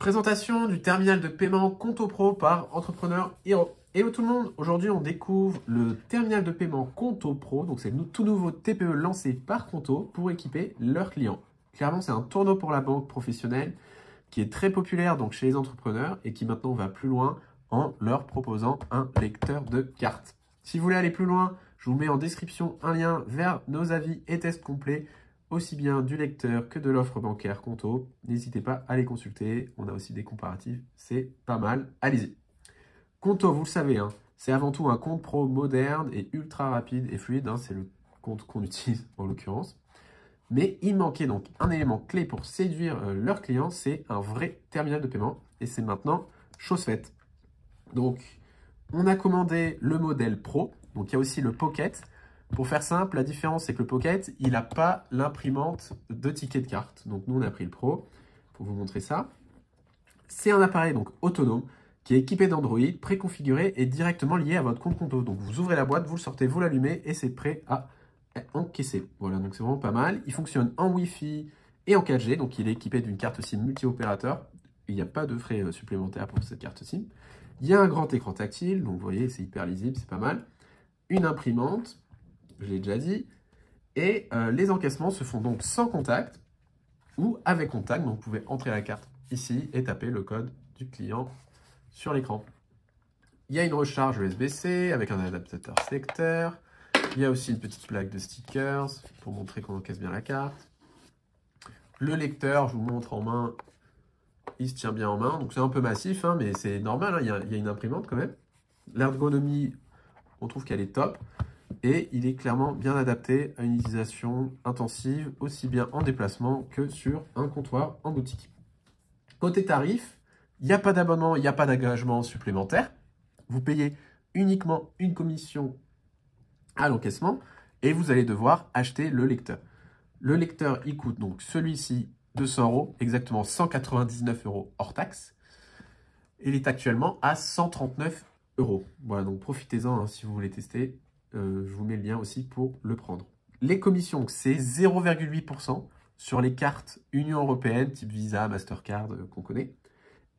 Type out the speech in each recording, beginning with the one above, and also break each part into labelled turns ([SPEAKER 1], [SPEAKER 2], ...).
[SPEAKER 1] Présentation du terminal de paiement Conto Pro par Entrepreneur Hero. Hello tout le monde, aujourd'hui on découvre le terminal de paiement Conto Pro, donc c'est le tout nouveau TPE lancé par Conto pour équiper leurs clients. Clairement c'est un tournant pour la banque professionnelle qui est très populaire donc chez les entrepreneurs et qui maintenant va plus loin en leur proposant un lecteur de cartes. Si vous voulez aller plus loin, je vous mets en description un lien vers nos avis et tests complets aussi bien du lecteur que de l'offre bancaire Conto. N'hésitez pas à les consulter. On a aussi des comparatifs. C'est pas mal. Allez-y. Conto, vous le savez, hein, c'est avant tout un compte pro moderne et ultra rapide et fluide. Hein, c'est le compte qu'on utilise en l'occurrence. Mais il manquait donc un élément clé pour séduire leurs clients. C'est un vrai terminal de paiement. Et c'est maintenant chose faite. Donc, on a commandé le modèle Pro. Donc, il y a aussi le Pocket. Pour faire simple, la différence, c'est que le Pocket, il n'a pas l'imprimante de ticket de carte. Donc, nous, on a pris le Pro pour vous montrer ça. C'est un appareil donc autonome qui est équipé d'Android, préconfiguré et directement lié à votre compte Conto. Donc, vous ouvrez la boîte, vous le sortez, vous l'allumez et c'est prêt à encaisser. Voilà, donc c'est vraiment pas mal. Il fonctionne en Wi-Fi et en 4G. Donc, il est équipé d'une carte SIM multi-opérateur. Il n'y a pas de frais supplémentaires pour cette carte SIM. Il y a un grand écran tactile. Donc, vous voyez, c'est hyper lisible, c'est pas mal. Une imprimante. Je l'ai déjà dit, et les encaissements se font donc sans contact ou avec contact, donc vous pouvez entrer la carte ici et taper le code du client sur l'écran. Il y a une recharge USB-C avec un adaptateur secteur, il y a aussi une petite plaque de stickers pour montrer qu'on encaisse bien la carte. Le lecteur, je vous montre en main, il se tient bien en main, donc c'est un peu massif, hein, mais c'est normal, hein, il y a une imprimante quand même. L'ergonomie, on trouve qu'elle est top. Et il est clairement bien adapté à une utilisation intensive, aussi bien en déplacement que sur un comptoir en boutique. Côté tarif, il n'y a pas d'abonnement, il n'y a pas d'engagement supplémentaire. Vous payez uniquement une commission à l'encaissement et vous allez devoir acheter le lecteur. Le lecteur, il coûte donc celui-ci 200 €, exactement 199 € hors taxe. Il est actuellement à 139 €. Voilà, donc profitez-en hein, si vous voulez tester. Je vous mets le lien aussi pour le prendre. Les commissions, c'est 0,8% sur les cartes Union Européenne, type Visa, Mastercard, qu'on connaît.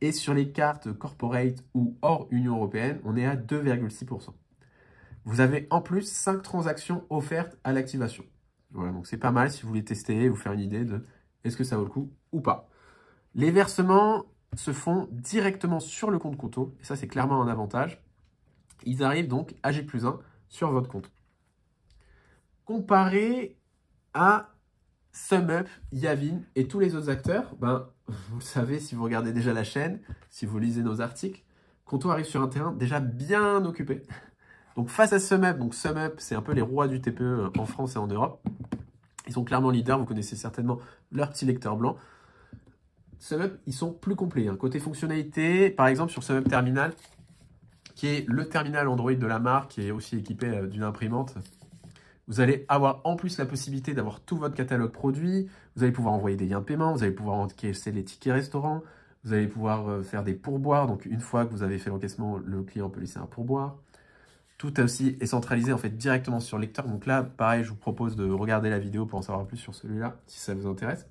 [SPEAKER 1] Et sur les cartes corporate ou hors Union Européenne, on est à 2,6%. Vous avez en plus 5 transactions offertes à l'activation. Voilà, donc c'est pas mal si vous voulez tester et vous faire une idée de est-ce que ça vaut le coup ou pas. Les versements se font directement sur le compte Conto, et ça c'est clairement un avantage. Ils arrivent donc à J+1 sur votre compte. Comparé à SumUp, Yavin et tous les autres acteurs, vous le savez si vous regardez déjà la chaîne, si vous lisez nos articles, Conto arrive sur un terrain déjà bien occupé. Donc face à SumUp, donc SumUp c'est un peu les rois du TPE en France et en Europe. Ils sont clairement leaders, vous connaissez certainement leur petit lecteur blanc. SumUp, ils sont plus complets. Hein. Côté fonctionnalité, par exemple sur SumUp Terminal, qui est le terminal Android de la marque, qui est aussi équipé d'une imprimante. Vous allez avoir en plus la possibilité d'avoir tout votre catalogue produit. Vous allez pouvoir envoyer des liens de paiement, vous allez pouvoir encaisser les tickets restaurants, vous allez pouvoir faire des pourboires. Donc une fois que vous avez fait l'encaissement, le client peut laisser un pourboire. Tout aussi est centralisé en fait directement sur le lecteur. Donc là, pareil, je vous propose de regarder la vidéo pour en savoir plus sur celui-là, si ça vous intéresse.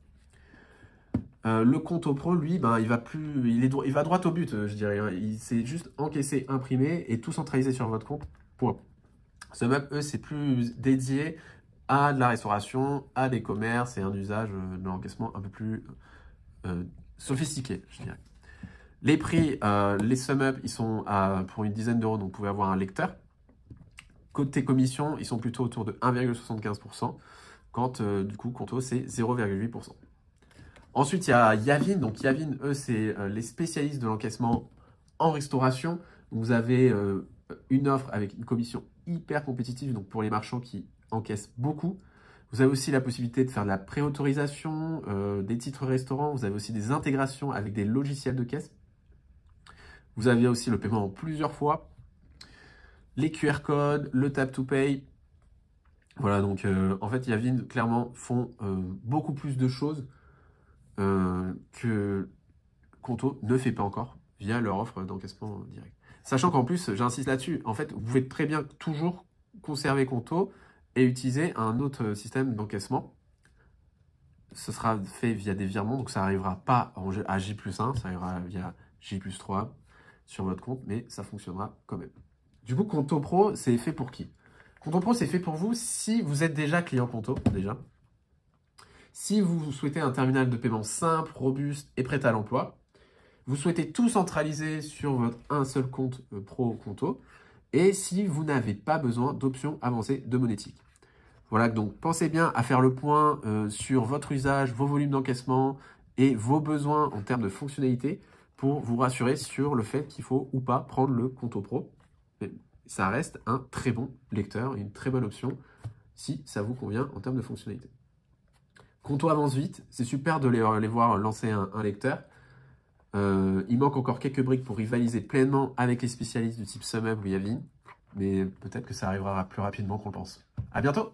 [SPEAKER 1] Le Conto Pro, lui, il va droit au but, je dirais. Hein. C'est juste encaissé, imprimé et tout centralisé sur votre compte. Point. SumUp, eux, c'est plus dédié à de la restauration, à des commerces et un usage de l'encaissement un peu plus sophistiqué, je dirais. Les prix, les SumUp, ils sont pour une dizaine d'euros, donc vous pouvez avoir un lecteur. Côté commission, ils sont plutôt autour de 1,75%, quand du coup, Conto, c'est 0,8%. Ensuite, il y a Yavin. Donc, Yavin, eux, c'est les spécialistes de l'encaissement en restauration. Vous avez une offre avec une commission hyper compétitive donc pour les marchands qui encaissent beaucoup. Vous avez aussi la possibilité de faire de la préautorisation, des titres restaurants. Vous avez aussi des intégrations avec des logiciels de caisse. Vous avez aussi le paiement en plusieurs fois. Les QR codes, le tap to pay. Voilà, donc en fait, Yavin, clairement, font beaucoup plus de choses que Conto ne fait pas encore via leur offre d'encaissement direct. Sachant qu'en plus, j'insiste là-dessus, en fait, vous pouvez très bien toujours conserver Conto et utiliser un autre système d'encaissement ce sera fait via des virements, donc ça n'arrivera pas à J+1, ça arrivera via J+3 sur votre compte, mais ça fonctionnera quand même. Du coup, Conto Pro, c'est fait pour qui? Conto Pro, c'est fait pour vous si vous êtes déjà client Conto, déjà. Si vous souhaitez un terminal de paiement simple, robuste et prêt à l'emploi, vous souhaitez tout centraliser sur votre un seul compte Pro Conto, et si vous n'avez pas besoin d'options avancées de monétique. Voilà, donc pensez bien à faire le point sur votre usage, vos volumes d'encaissement et vos besoins en termes de fonctionnalité pour vous rassurer sur le fait qu'il faut ou pas prendre le Conto Pro. Mais ça reste un très bon lecteur, une très bonne option si ça vous convient en termes de fonctionnalité. Conto avance vite, c'est super de les voir lancer un lecteur. Il manque encore quelques briques pour rivaliser pleinement avec les spécialistes du type SumUp ou Yavin, mais peut-être que ça arrivera plus rapidement qu'on le pense. À bientôt!